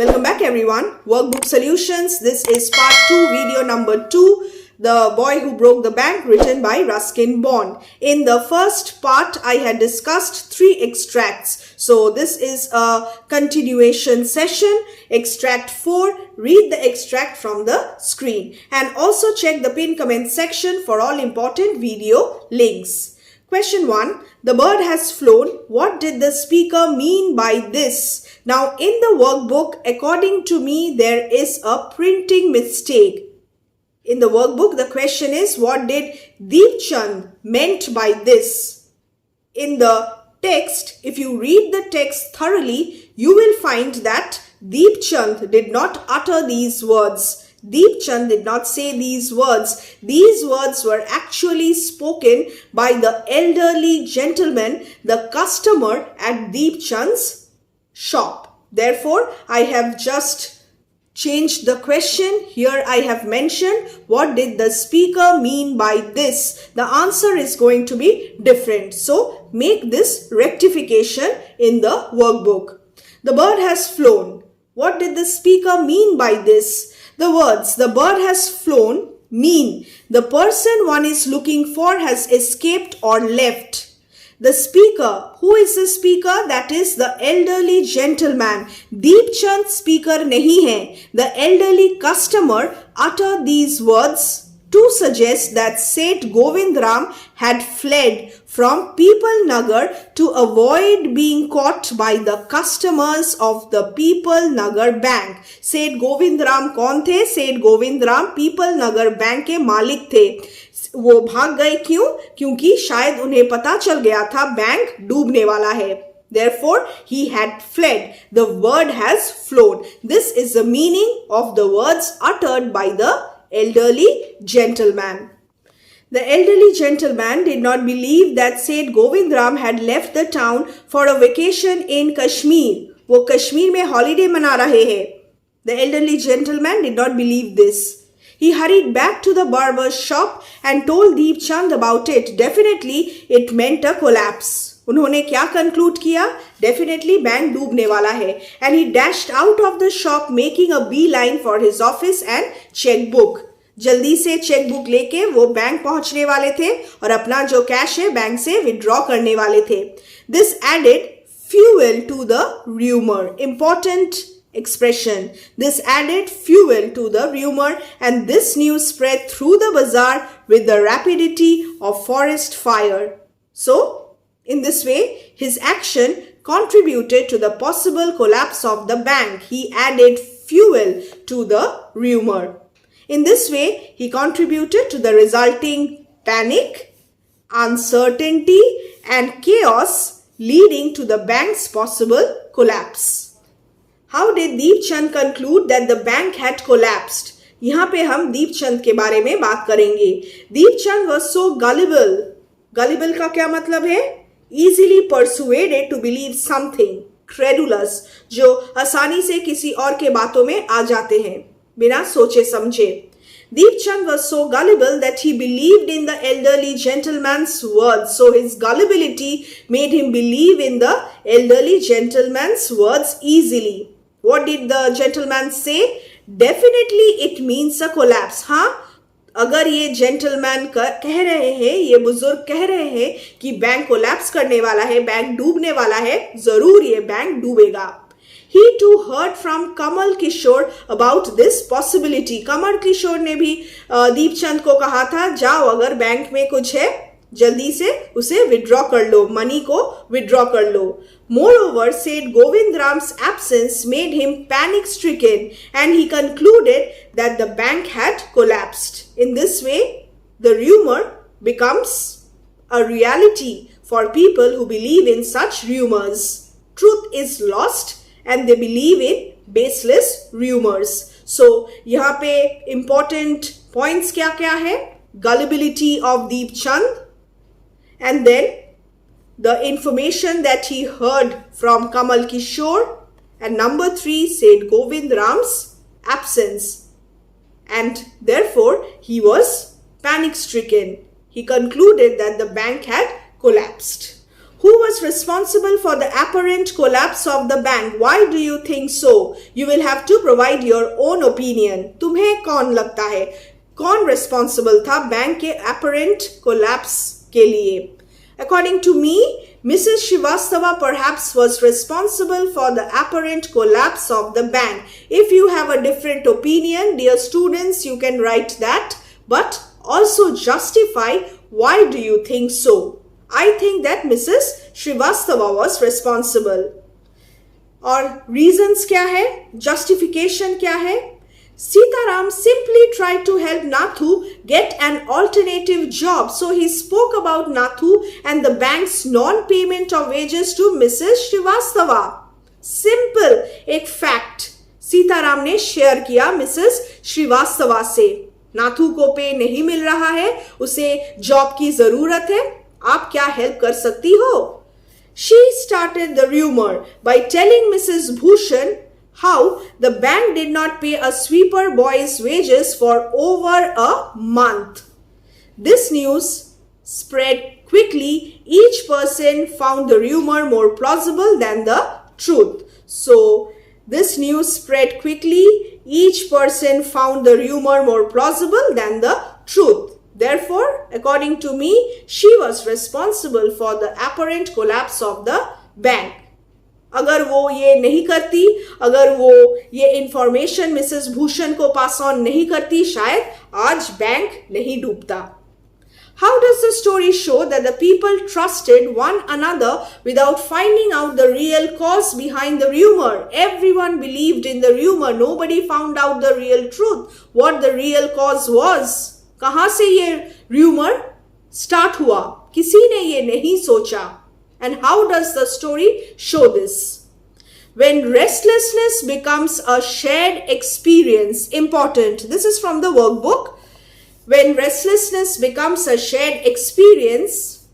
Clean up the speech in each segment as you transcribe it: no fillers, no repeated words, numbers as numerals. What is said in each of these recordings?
Welcome back everyone. Workbook solutions. This is part 2, video number 2. The Boy Who Broke the Bank, written by Ruskin Bond. In the first part, I had discussed 3 extracts. So this is a continuation session. Extract 4. Read the extract from the screen. And also check the pinned comment section for all important video links. Question 1. The bird has flown. What did the speaker mean by this? Now in the workbook, according to me, there is a printing mistake. In the workbook, the question is, what did Deep Chand meant by this? In the text, if you read the text thoroughly, you will find that Deep Chand did not utter these words. Deep Chand did not say these words. These words were actually spoken by the elderly gentleman, the customer at Deep Chand's shop. Therefore, I have just changed the question. Here I have mentioned, what did the speaker mean by this? The answer is going to be different. So, make this rectification in the workbook. The bird has flown. What did the speaker mean by this? The words, the bird has flown, mean the person one is looking for has escaped or left. The speaker, who is the speaker? That is the elderly gentleman. Deep Chand speaker nahi hai. The elderly customer uttered these words to suggest that Seth Govindram had fled from People Nagar to avoid being caught by the customers of the People Nagar Bank. Seth Govindram कौन थे? Seth Govindram People Nagar Bank के मालिक थे. वो भाग गए क्यों? क्योंकि शायद उन्हें पता चल गया था बैंक डूबने वाला है. Therefore, he had fled. The word has flown. This is the meaning of the words uttered by the elderly gentleman. The elderly gentleman did not believe that Seth Govindram had left the town for a vacation in Kashmir. वो कश्मीर में holiday मना रहे हैं. The elderly gentleman did not believe this. He hurried back to the barber's shop and told Deep Chand about it. Definitely, it meant a collapse. उन्होंने क्या conclude किया? Definitely bank डूबने वाला है. And he dashed out of the shop making a beeline for his office and checkbook. जल्दी से chequebook लेके वो बैंक पहुंचने वाले थे और अपना जो कैश है बैंक से विड्रॉ करने वाले थे. This added fuel to the rumor. Important expression. This added fuel to the rumor, and this news spread through the bazaar with the rapidity of forest fire. So, in this way, his action contributed to the possible collapse of the bank. He added fuel to the rumor. In this way, he contributed to the resulting panic, uncertainty, and chaos leading to the bank's possible collapse. How did Deep Chand conclude that the bank had collapsed? यहाँ पे हम दीप चंद के बारे में बात करेंगे. Deep Chand was so gullible. Gullible का क्या मतलब है? Easily persuaded to believe something. Credulous, जो आसानी से किसी और के बातों में आ जाते हैं बिना सोचे समझे. Deep Chand was so gullible that he believed in the elderly gentleman's words. So his gullibility made him believe in the elderly gentleman's words easily. What did the gentleman say? Definitely it means a collapse. हाँ, अगर ये gentleman कह रहे हैं, ये बुजुर्ग कह रहे हैं कि बैंक कोलैप्स करने वाला है, बैंक डूबने वाला है, जरूर ये bank डूबेगा. He too heard from Kamal Kishore about this possibility. Kamal Kishore ने भी दीप चंद को कहा था, जाओ अगर बैंक में कुछ है, जल्दी से उसे विड्रॉ कर लो, मनी को विड्रॉ कर लो. Moreover, Seth Govindram's absence made him panic-stricken, and he concluded that the bank had collapsed. In this way, the rumor becomes a reality for people who believe in such rumors. Truth is lost, and they believe in baseless rumors. So, यहाँ पे important points क्या है? Gullibility of Deep Chand, and then the information that he heard from Kamal Kishore, and number 3, Seth Govindram's absence, and therefore he was panic stricken. He concluded that the bank had collapsed. Who was responsible for the apparent collapse of the bank? Why do you think so? You will have to provide your own opinion. तुम्हें कौन लगता है कौन responsible था bank के apparent collapse के लिए? According to me, Mrs. Srivastava perhaps was responsible for the apparent collapse of the bank. If you have a different opinion, dear students, you can write that, but also justify why do you think so. I think that Mrs. Srivastava was responsible. और reasons क्या है? Justification क्या है? Sitaram simply tried to help Nathu get an alternative job. So he spoke about Nathu and the bank's non-payment of wages to Mrs. Srivastava. Simple, एक fact. Sitaram ने share किया Mrs Srivastava से. नाथू को पे नहीं मिल रहा है, उसे जॉब की जरूरत है, आप क्या हेल्प कर सकती हो? She started the rumor by telling Mrs. Bhushan how the bank did not pay a sweeper boy's wages for over a month. This news spread quickly. Each person found the rumor more plausible than the truth. So, this news spread quickly. Each person found the rumor more plausible than the truth. Therefore, according to me, she was responsible for the apparent collapse of the bank. अगर वो ये नहीं करती, अगर वो ये information Mrs Bhushan को pass on नहीं करती, शायद आज बैंक नहीं डूबता. How does the story show that the people trusted one another without finding out the real cause behind the rumor? Everyone believed in the rumor. Nobody found out the real truth, what the real cause was. कहाँ से ये rumor start हुआ? किसी ने ये नहीं सोचा. And how does the story show this? When restlessness becomes a shared experience, important. This is from the workbook. When restlessness becomes a shared experience,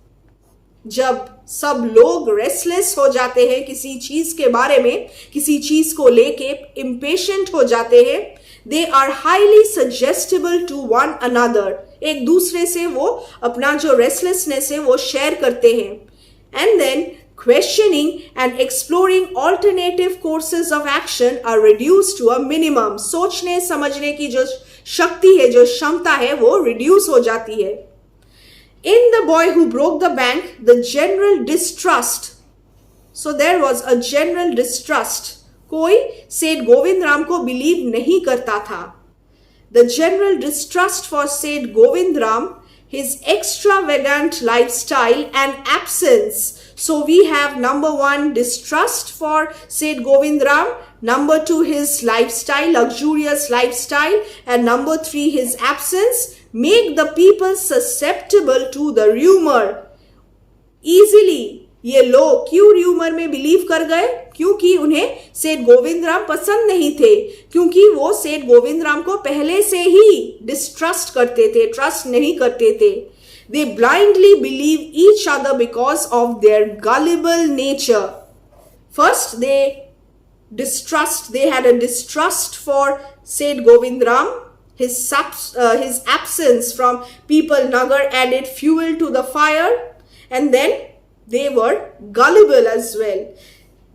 जब सब लोग restless हो जाते हैं किसी चीज के बारे में, किसी चीज को लेके impatient हो जाते हैं, they are highly suggestible to one another. एक दूसरे से वो अपना जो restlessness है वो share करते हैं. And then questioning and exploring alternative courses of action are reduced to a minimum. सोचने समझने की जो शक्ति है, जो क्षमता है, वो reduce हो जाती है. In the boy who broke the bank, the general distrust. So there was a general distrust. कोई सेठ गोविंद राम को believe नहीं करता था. The general distrust for Seth Govind Ram, his extravagant lifestyle and absence. So we have number 1, distrust for Seth Govind Ram, number 2, his lifestyle, luxurious lifestyle, and number 3, his absence, make the people susceptible to the rumor. Easily, ये लोग क्यों rumour में believe कर गए? क्योंकि उन्हें सेठ गोविंद राम पसंद नहीं थे, क्योंकि वो सेठ गोविंद राम को पहले से ही डिस्ट्रस्ट करते थे, ट्रस्ट नहीं करते थे. They blindly believe each other because of their gullible nature. First, they had a distrust for Seth Govind Ram. His absence from People Nagar added fuel to the fire, and then they were gullible as well.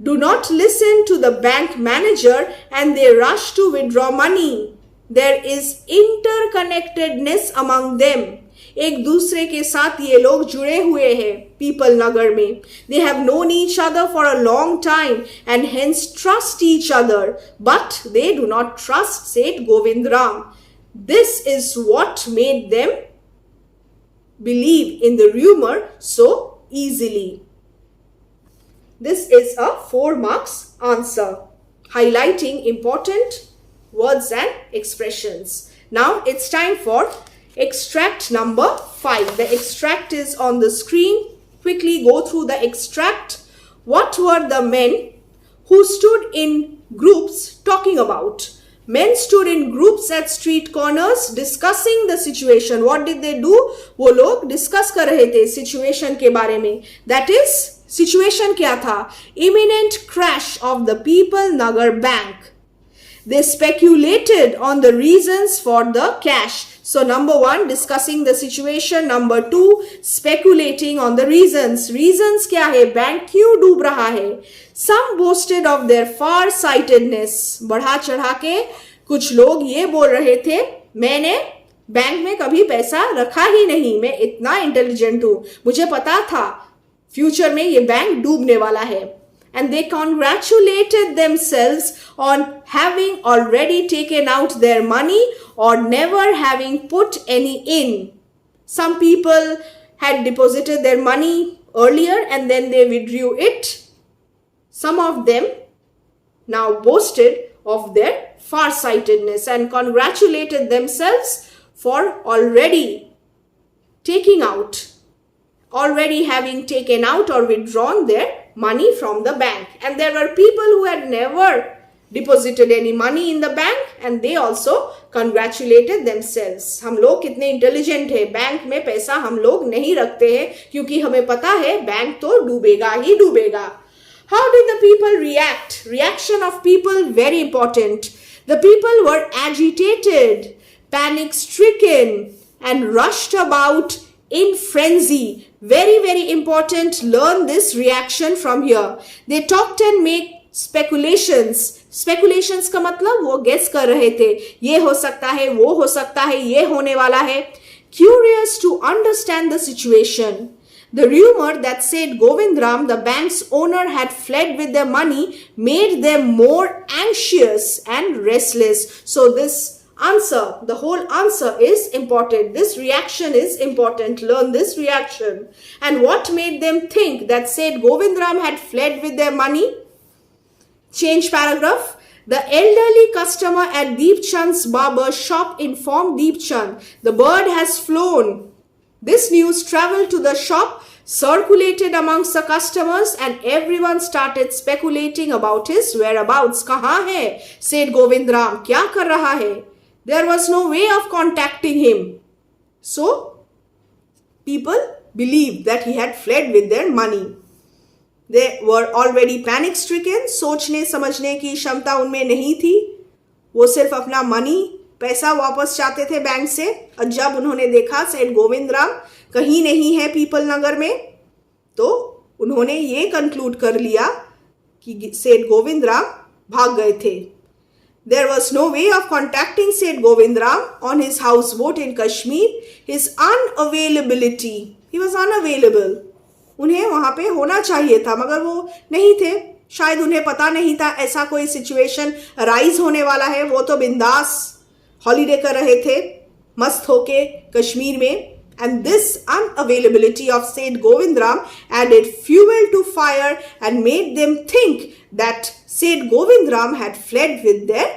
Do not listen to the bank manager and they rush to withdraw money. There is interconnectedness among them. एक दूसरे के साथ ये लोग जुड़े हुए हैं people नगर में. They have known each other for a long time and hence trust each other, but they do not trust Seth Govind Ram. This is what made them believe in the rumor so easily. This is a 4 marks answer, highlighting important words and expressions. Now it's time for extract number 5. The extract is on the screen. Quickly go through the extract. What were the men who stood in groups talking about? Men stood in groups at street corners discussing the situation. What did they do? वो लोग discuss कर रहे थे situation के बारे में. That is, situation क्या था? Imminent crash of the People Nagar Bank. They speculated on the reasons for the cash. So number 1, discussing the situation. Number 2, speculating on the reasons. Reasons क्या है? बैंक क्यों डूब रहा है? Some boasted of their far-sightedness. बढ़ा चढ़ा के कुछ लोग ये बोल रहे थे, मैंने बैंक में कभी पैसा रखा ही नहीं, मैं इतना इंटेलिजेंट हूं, मुझे पता था फ्यूचर में ये बैंक डूबने वाला है. And they congratulated themselves on having already taken out their money or never having put any in. Some people had deposited their money earlier and then they withdrew it. Some of them now boasted of their farsightedness and congratulated themselves for already having taken out or withdrawn their money from the bank. And there were people who had never deposited any money in the bank and they also congratulated themselves. हम लोग कितने intelligent है, bank में पैसा हम लोग नहीं रखते हैं क्योंकि हमें पता है बैंक तो डूबेगा ही डूबेगा. How did the people react? Reaction of people very important. The people were agitated, panic-stricken and rushed about in frenzy. Very, very important. Learn this reaction from here. They talked and made speculations. Speculations का मतलब वो guess कर रहे थे, ये हो सकता है, वो हो सकता है, ये होने वाला है. Curious to understand the situation. The rumor that said Govindram, the bank's owner, had fled with their money made them more anxious and restless. So this answer, the whole answer is important. This reaction is important. Learn this reaction. And what made them think that said Govindram had fled with their money? Change paragraph. The elderly customer at Deep Chand's barber shop informed Deep Chand, the bird has flown. This news traveled to the shop, circulated amongst the customers and everyone started speculating about his whereabouts. कहाँ है? Said Govindram. क्या कर रहा है? There was no way of contacting him. So, people believed that he had fled with their money. They were already panic-stricken. सोचने समझने की क्षमता उनमें नहीं थी. वो सिर्फ अपना मनी, पैसा वापस चाहते थे बैंक से. और जब उन्होंने देखा सेठ गोविंदराम कहीं नहीं है पीपल नगर में, तो उन्होंने ये कंक्लूड कर लिया कि सेठ गोविंदराम भाग गए थे. There was no way of contacting Seth Govindram on his houseboat in Kashmir. His unavailability, he was unavailable. उन्हें वहां पे होना चाहिए था मगर वो नहीं थे. शायद उन्हें पता नहीं था ऐसा कोई सिचुएशन राइज होने वाला है. वो तो बिंदास हॉलीडे कर रहे थे मस्त होके कश्मीर में. And this unavailability of Seth Govindram added fuel to fire and made them think that Seth Govindram had fled with their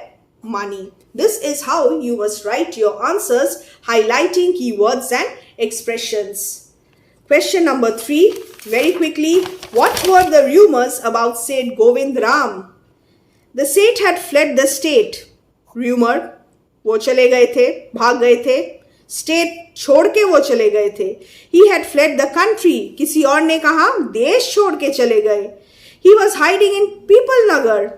money. This is how you must write your answers, highlighting keywords and expressions. Question number 3. Very quickly, what were the rumors about Seth Govindram? The Seth had fled the state. Rumor, वो चले गए थे, भाग गए थे. State छोड़ के वो चले गए थे. He had fled the country. किसी और ने कहा देश छोड़ के चले गए. He was hiding in Peepal Nagar.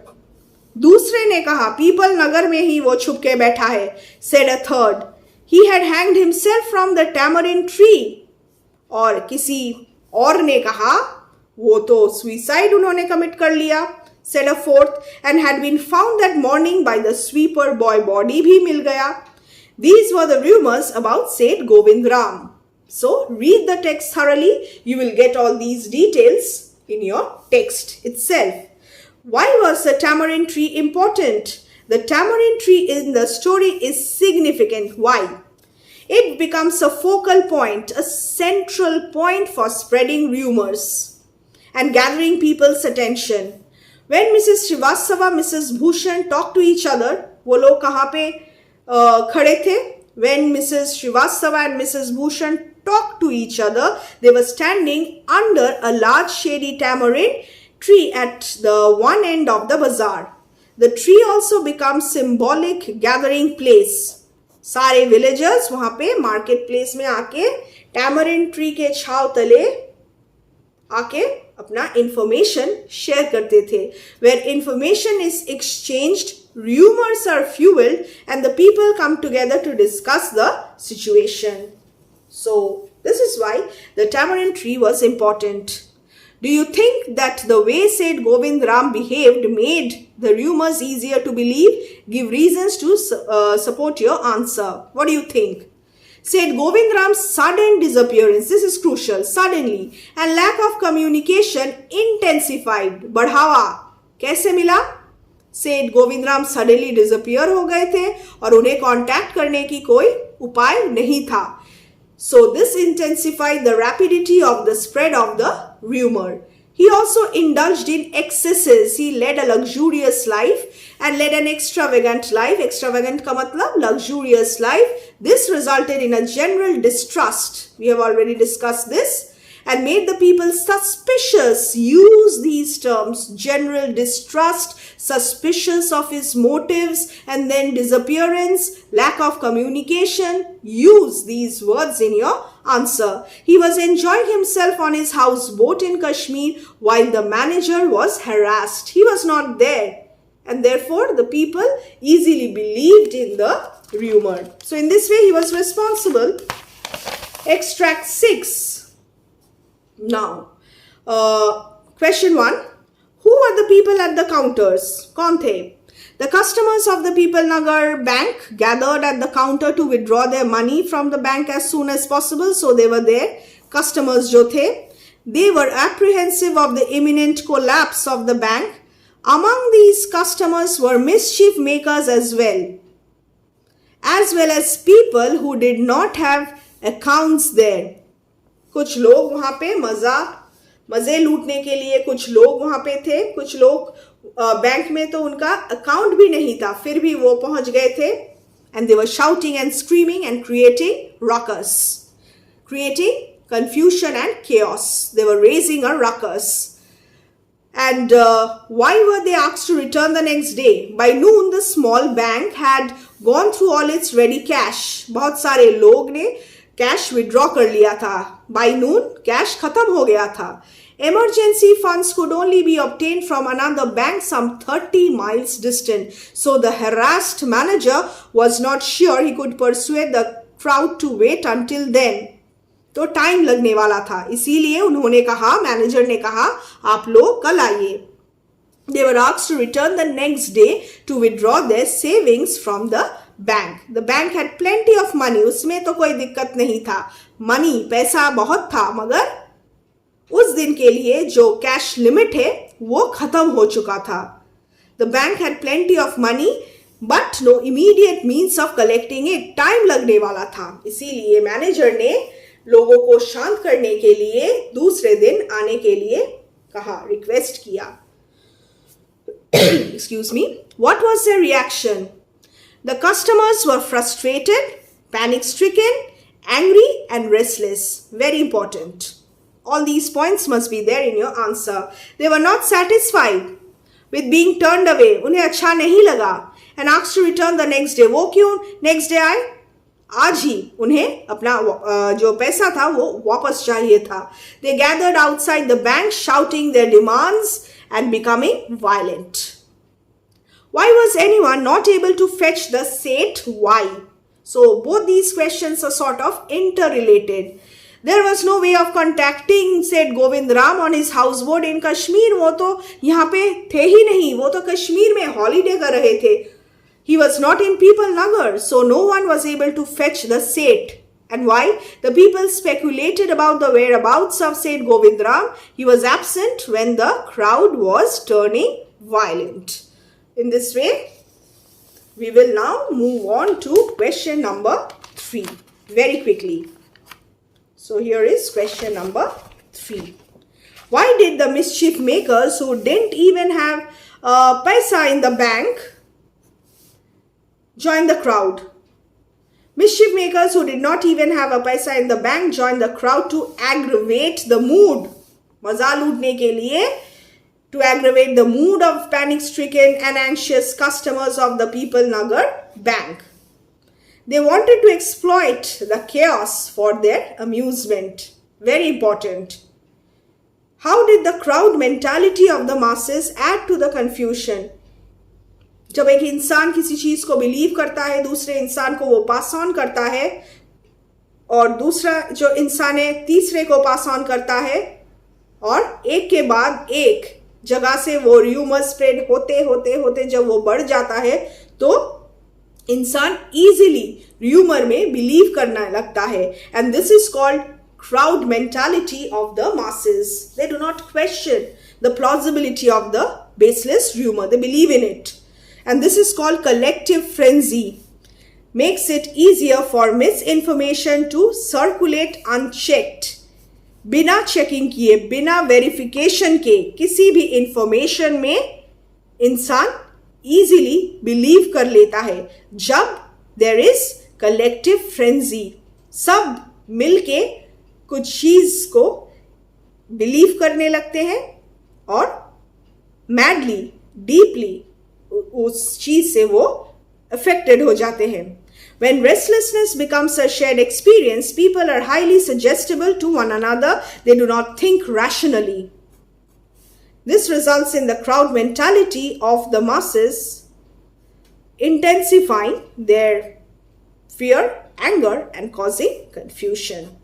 दूसरे ने कहा पीपल नगर में ही वो छुप के बैठा है. Said a third. He had hanged himself from the tamarind tree. और किसी और ने कहा वो तो सुइसाइड उन्होंने कमिट कर लिया. Said a fourth. And had been found that morning by the sweeper boy. Body भी मिल गया. These were the rumors about Seth Govindram. So, read the text thoroughly. You will get all these details in your text itself. Why was the tamarind tree important? The tamarind tree in the story is significant. Why? It becomes a focal point, a central point for spreading rumors and gathering people's attention. When Mrs. Srivastava, Mrs. Bhushan talked to each other, वो लोग कहाँ पे खड़े थे? When Mrs. Srivastava and Mrs. Bhushan talked to each other, they were standing under a large shady tamarind tree at the one end of the bazaar. The tree also becomes symbolic gathering place. सारे villagers वहाँ पे market place में आके tamarind tree के छाव तले आके अपना information share करते थे. Where information is exchanged, rumors are fueled, and the people come together to discuss the situation. So this is why the tamarind tree was important. Do you think that the way Seth Govind Ram behaved made the rumors easier to believe? Give reasons to support your answer. What do you think? Seth Govind Ram's sudden disappearance, this is crucial, suddenly, and lack of communication intensified. बढ़ावा कैसे मिला? Seth Govind Ram suddenly disappear हो गए थे और उन्हें contact करने की कोई उपाय नहीं था. So this intensified the rapidity of the spread of the rumor. He also indulged in excesses. He led a luxurious life and led an extravagant life. Extravagant का मतलब luxurious life. This resulted in a general distrust. We have already discussed this. And made the people suspicious. Use these terms. General distrust, suspicious of his motives, and then disappearance, lack of communication. Use these words in your answer. He was enjoying himself on his houseboat in Kashmir while the manager was harassed. He was not there. And therefore, the people easily believed in the rumor. So in this way, he was responsible. Extract 6. Now, question 1. Who were the people at the counters? कौन थे? The customers of the People Nagar bank gathered at the counter to withdraw their money from the bank as soon as possible. So they were there. Customers जो थे, they were apprehensive of the imminent collapse of the bank. Among these customers were mischief makers as well as people who did not have accounts there. कुछ लोग वहाँ पे मजे लूटने के लिए कुछ लोग वहाँ पे थे, कुछ लोग बैंक में तो उनका अकाउंट भी नहीं था, फिर भी वो पहुंच गए थे. And they were shouting and screaming and creating ruckus, creating confusion and chaos. They were raising a ruckus. And why were they asked to return the next day? By noon, the small bank had gone through all its ready cash. बहुत सारे लोग ने cash withdraw कर लिया था. By noon, cash खत्म हो गया था. Emergency funds could only be obtained from another bank some 30 miles distant. So the harassed manager was not sure he could persuade the crowd to wait until then. तो time लगने वाला था, इसीलिए उन्होंने कहा, मैनेजर ने कहा, आप लोग कल आइए. They were asked to return the next day to withdraw their savings from the bank. The bank had plenty of money. उसमें तो कोई दिक्कत नहीं था. मनी, पैसा बहुत था, मगर उस दिन के लिए जो कैश लिमिट है वो खत्म हो चुका था. The bank had plenty of money but no immediate means of collecting it. Time लगने वाला था, इसीलिए मैनेजर ने लोगों को शांत करने के लिए दूसरे दिन आने के लिए कहा, रिक्वेस्ट किया. Excuse me. What was their reaction? The customers were frustrated, panic-stricken, angry and restless. Very important. All these points must be there in your answer. They were not satisfied with being turned away. उन्हें अच्छा नहीं लगा. And asked to return the next day. वो क्यों next day आए? आज ही उन्हें अपना जो पैसा था वो वापस चाहिए था. They gathered outside the bank shouting their demands and becoming violent. Why was anyone not able to fetch the Seth? Why? So both these questions are sort of interrelated. There was no way of contacting Seth Govind Ram on his houseboat in Kashmir. वो तो यहाँ पे थे ही नहीं, वो तो कश्मीर में holiday कर रहे थे. He was not in People Nagar, so no one was able to fetch the Seth. And why? The people speculated about the whereabouts of Seth Govind Ram. He was absent when the crowd was turning violent. In this way, we will now move on to question number 3 very quickly. So here is question number 3. Why did the mischief makers who didn't even have paisa in the bank join the crowd? Mischief makers who did not even have a paisa in the bank joined the crowd to aggravate the mood. मजा लूटने के लिए, to aggravate the mood of panic-stricken and anxious customers of the People Nagar bank. They wanted to exploit the chaos for their amusement. Very important. How did the crowd mentality of the masses add to the confusion? जब एक इंसान किसी चीज को believe करता है, दूसरे इंसान को वो पास ऑन करता है, और दूसरा जो इंसान है तीसरे को पास ऑन करता है, और एक के बाद एक जगह से वो र्यूमर स्प्रेड होते होते होते जब वो बढ़ जाता है तो इंसान इजीली र्यूमर में बिलीव करना लगता है. And this is called crowd mentality of the masses. They do not question the plausibility of the baseless rumor. They believe in it. And this is called collective frenzy. Makes it easier for misinformation to circulate unchecked. बिना checking किए, बिना verification के किसी भी information में इंसान easily believe कर लेता है जब देयर इज कलेक्टिव फ्रेंजी. सब मिलके कुछ चीज को बिलीव करने लगते हैं और मैडली, डीपली उस चीज से वो अफेक्टेड हो जाते हैं. When restlessness becomes a shared experience, people are highly suggestible to one another. They do not think rationally. This results in the crowd mentality of the masses, intensifying their fear, anger, and causing confusion.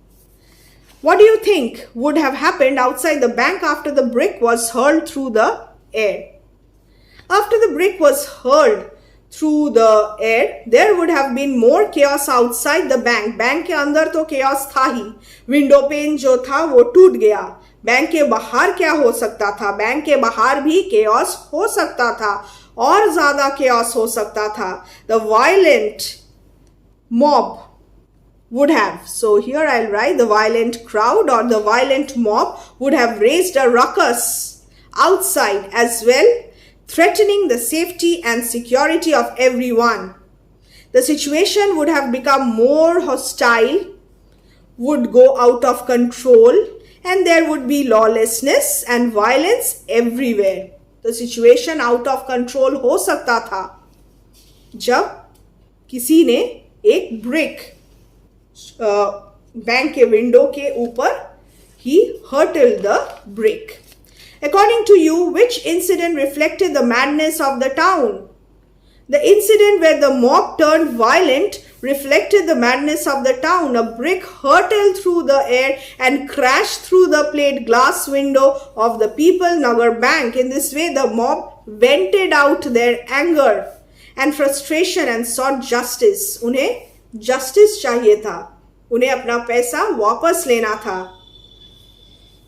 What do you think would have happened outside the bank after the brick was hurled through the air? After the brick was hurled through the air, there would have been more chaos outside the bank. Bank के अंदर तो chaos था ही. Window pane जो था वो टूट गया. Bank के बाहर क्या हो सकता था? बैंक के बाहर भी chaos हो सकता था, और ज्यादा chaos हो सकता था. The violent mob would have, so here I'll write the violent crowd or the violent mob would have raised a ruckus outside as well, threatening the safety and security of everyone. The situation would have become more hostile, would go out of control, and there would be lawlessness and violence everywhere. The situation out of control हो सकता था जब किसी ने एक brick bank के window के ऊपर he hurled the brick. According to you, which incident reflected the madness of the town? The incident where the mob turned violent reflected the madness of the town. A brick hurtled through the air and crashed through the plate glass window of the People Nagar Bank. In this way, the mob vented out their anger and frustration and sought justice. उन्हें justice चाहिए था. उन्हें अपना पैसा वापस लेना था.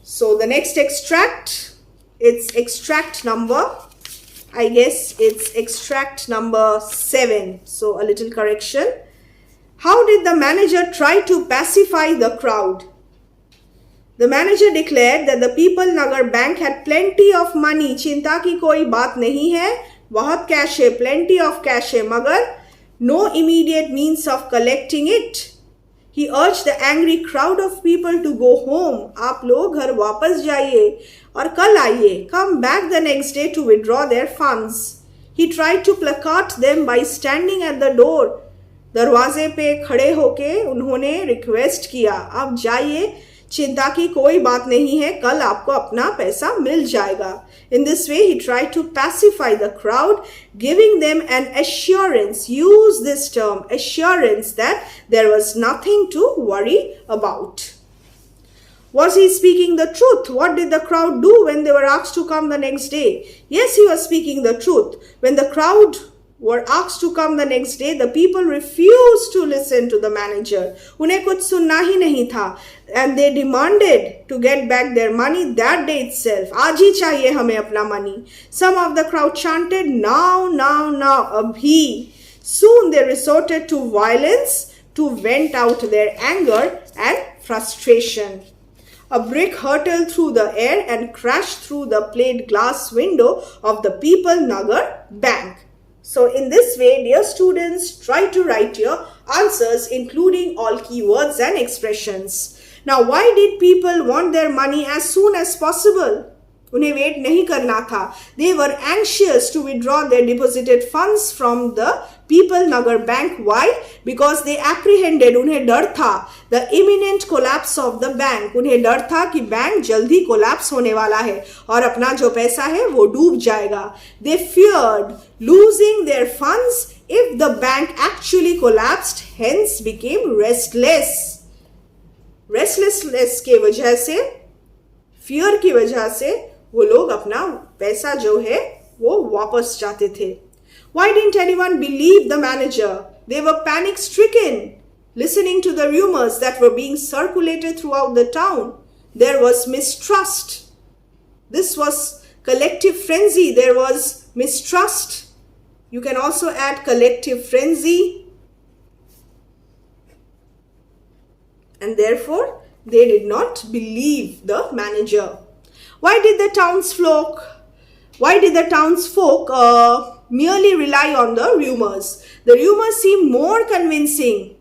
So the next extract, it's extract number, I guess it's extract number 7. So a little correction. How did the manager try to pacify the crowd? The manager declared that the People Nagar Bank had plenty of money. चिंता की कोई बात नहीं है, बहुत cash है, plenty of cash है, मगर no immediate means of collecting it. He urged the angry crowd of people to go home. आप लोग घर वापस जाइए और कल आइए. Come back the next day to withdraw their funds. He tried to placate them by standing at the door. दरवाजे पे खड़े होके उन्होंने रिक्वेस्ट किया, आप जाइए, चिंता की कोई बात नहीं है, कल आपको अपना पैसा मिल जाएगा. In this way, he tried to pacify the crowd, giving them an assurance. Use this term, assurance, that there was nothing to worry about. Was he speaking the truth? What did the crowd do when they were asked to come the next day? Yes, he was speaking the truth. When the crowd were asked to come the next day, the people refused to listen to the manager. उन्हें कुछ सुनना ही नहीं था. And they demanded to get back their money that day itself. आज ही चाहिए हमें अपना money. Some of the crowd chanted, now, now, now, abhi. Soon they resorted to violence to vent out their anger and frustration. A brick hurtled through the air and crashed through the plate glass window of the People Nagar Bank. So in this way, dear students, try to write your answers including all keywords and expressions. Now, why did people want their money as soon as possible? उन्हें wait नहीं करना था. They were anxious to withdraw their deposited funds from the People Nagar Bank. Why? Because they apprehended, उन्हें डर था, the imminent collapse of the bank. उन्हें डर था कि बैंक जल्दी collapse होने वाला है और अपना जो पैसा है वो डूब जाएगा. They feared losing their funds if the bank actually collapsed, hence became restless. Restlessness के वजह से, fear की वजह से वो लोग अपना पैसा जो है वो वापस चाहते थे. Why didn't anyone believe the manager? They were panic stricken, listening to the rumors that were being circulated throughout the town. There was mistrust. This was collective frenzy. There was mistrust. You can also add collective frenzy. And therefore, they did not believe the manager. Why did the townsfolk merely rely on the rumors? The rumors seemed more convincing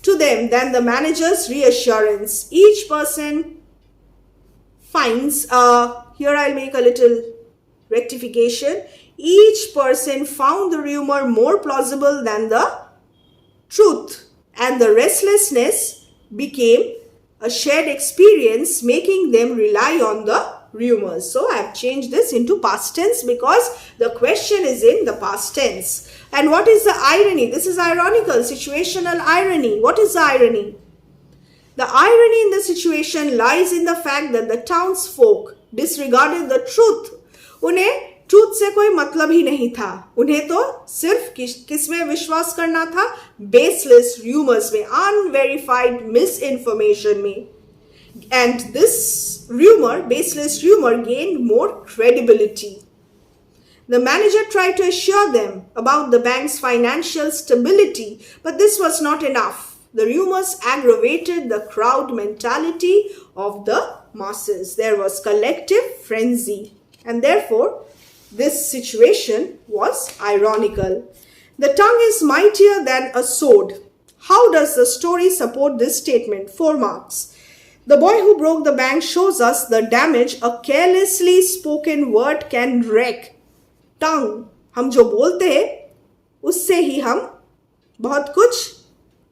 to them than the manager's reassurance. Each person finds, here I'll make a little rectification. Each person found the rumor more plausible than the truth, and the restlessness became a shared experience, making them rely on the rumors. So I have changed this into past tense because the question is in the past tense. And what is the irony? This is ironical, situational irony. What is the irony? The irony in the situation lies in the fact that the townsfolk disregarded the truth. उन्हें truth से कोई मतलब ही नहीं था. उन्हें तो सिर्फ किस में विश्वास करना था? बेसलेस रूमर्स में, अनवेरिफाइड मिस इन्फॉर्मेशन में. And this rumor, baseless rumor, gained more credibility. The manager tried to assure them about the bank's financial stability, but this was not enough. The rumors aggravated the crowd mentality of the masses. There was collective frenzy, and therefore, this situation was ironical. The tongue is mightier than a sword. How does the story support this statement? 4 marks. The boy who broke the bank shows us the damage a carelessly spoken word can wreak. Tongue, हम जो बोलते हैं उससे ही हम बहुत कुछ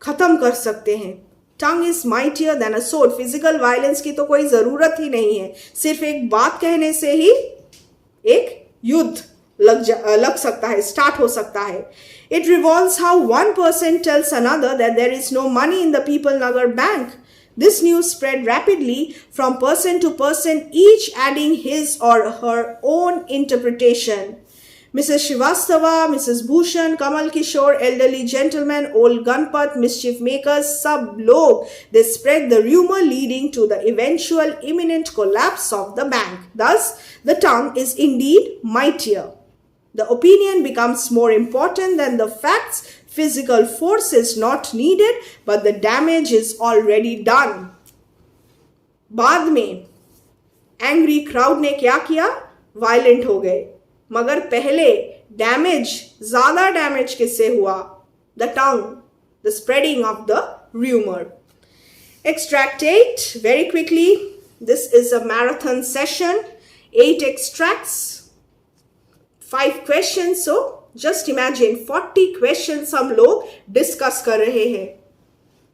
खत्म कर सकते हैं. Tongue is mightier than a sword. Physical violence की तो कोई जरूरत ही नहीं है. सिर्फ एक बात कहने से ही एक युद्ध लग सकता है, स्टार्ट हो सकता है. It revolves how one person tells another that there is no money in the People Nagar Bank. This news spread rapidly from person to person, each adding his or her own interpretation. Mrs. Shrivastava, Mrs. Bhushan, Kamal Kishore, elderly gentlemen, old Ganpat, mischief makers, sab log, they spread the rumor leading to the eventual imminent collapse of the bank. Thus, the tongue is indeed mightier. The opinion becomes more important than the facts. Physical force is not needed, but the damage is already done. बाद में angry crowd ने क्या किया? Violent हो गए. मगर पहले ज्यादा डैमेज किससे हुआ? The tongue, the spreading of the rumour. Extract 8 very quickly. This is a marathon session. 8 extracts, 5 questions. So just imagine 40 questions हम लोग डिस्कस कर रहे हैं.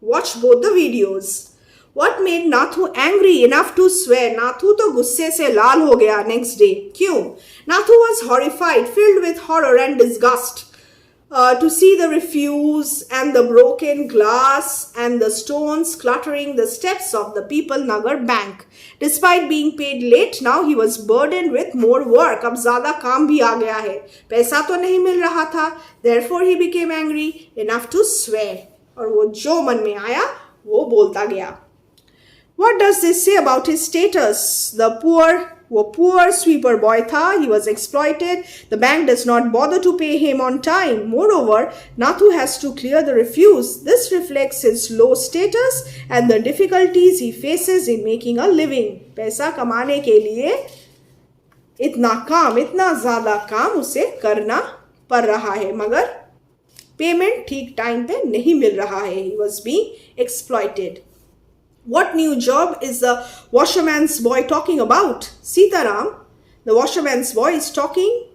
Watch both the videos. What made Nathu angry enough to swear? Nathu तो गुस्से से लाल हो गया next day. क्यों? Nathu was horrified, filled with horror and disgust to see the refuse and the broken glass and the stones cluttering the steps of the People Nagar Bank. Despite being paid late, now he was burdened with more work. अब ज़्यादा काम भी आ गया है. पैसा तो नहीं मिल रहा था. Therefore he became angry enough to swear. और वो जो मन में आया वो बोलता गया. What does this say about his status? वो poor sweeper boy था. He was exploited. The bank does not bother to pay him on time. Moreover, Nathu has to clear the refuse. This reflects his low status and the difficulties he faces in making a living. पैसा कमाने के लिए इतना ज़्यादा काम उसे करना पड़ रहा है, मगर पेमेंट ठीक टाइम पे नहीं मिल रहा है. He was being exploited. What new job is the washerman's boy talking about? Sitaram, the washerman's boy, is talking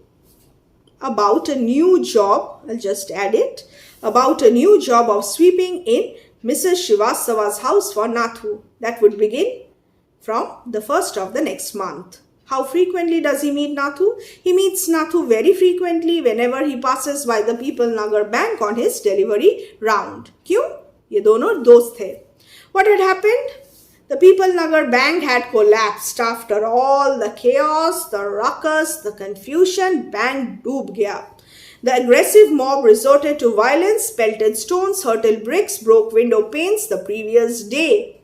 about a new job, I'll just add it, about a new job of sweeping in Mrs. Srivastava's house for Nathu. That would begin from the first of the next month. How frequently does he meet Nathu? He meets Nathu very frequently whenever he passes by the People Nagar Bank on his delivery round. क्यों? ये दोनों दोस्त थे. What had happened? The People Nagar Bank had collapsed after all the chaos, the ruckus, the confusion. Bank डूब गया. The aggressive mob resorted to violence, pelted stones, hurled bricks, broke window panes the previous day.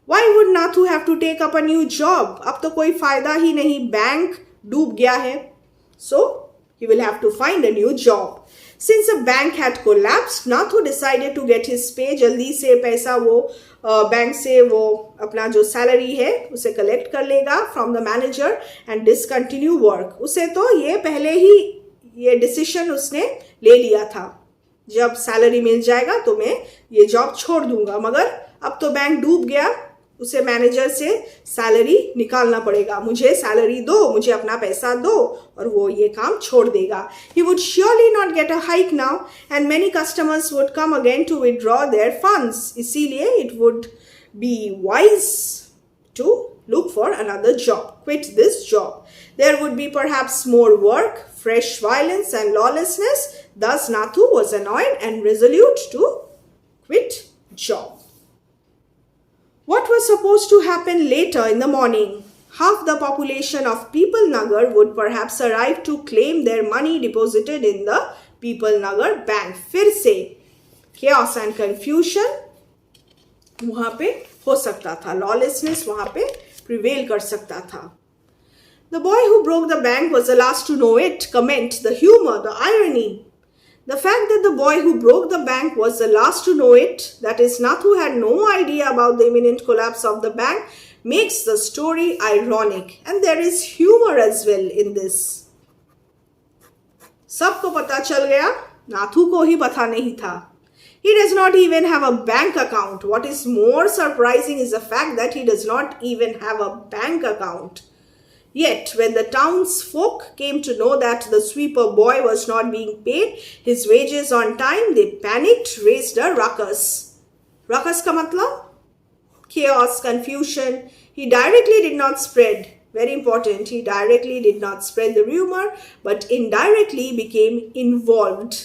Why would Nathu have to take up a new job? अब तो कोई फायदा ही नहीं, bank डूब गया है. So, he will have to find a new job. Since the bank had collapsed, Nathu decided to get his pay. जल्दी से पैसा वो बैंक से वो अपना जो सैलरी है उसे कलेक्ट कर लेगा from the manager and discontinue work. उसे तो ये पहले ही ये डिसीजन उसने ले लिया था. जब सैलरी मिल जाएगा तो मैं ये जॉब छोड़ दूंगा. मगर अब तो बैंक डूब गया, उसे मैनेजर से सैलरी निकालना पड़ेगा. मुझे सैलरी दो, मुझे अपना पैसा दो, और वो ये काम छोड़ देगा. He would surely not get a hike now and many customers would come again to withdraw their funds. इसीलिए it would be wise to look for another job, quit this job. There would be perhaps more work, fresh violence and lawlessness. Thus Nathu was annoyed and resolute to quit job. What was supposed to happen later in the morning? Half the population of People Nagar would perhaps arrive to claim their money deposited in the People Nagar Bank. फिर से chaos and confusion वहाँ पे हो सकता था. Lawlessness वहाँ पे prevail कर सकता था. The boy who broke the bank was the last to know it. Comment, the humor, the irony. The fact that the boy who broke the bank was the last to know it, that is, Nathu had no idea about the imminent collapse of the bank, makes the story ironic. And there is humor as well in this. सबको पता चल गया, नाथू को ही पता नहीं था. He does not even have a bank account. What is more surprising is the fact that he does not even have a bank account. Yet, when the townsfolk came to know that the sweeper boy was not being paid his wages on time, they panicked, raised a ruckus. Ruckus ka matlab? Chaos, confusion. He directly did not spread, very important, he directly did not spread the rumor, but indirectly became involved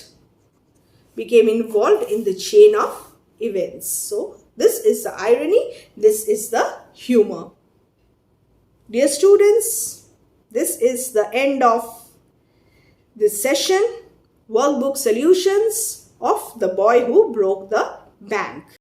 in the chain of events. So, this is the irony, this is the humor. Dear students, this is the end of this session, workbook solutions of The Boy Who Broke the Bank.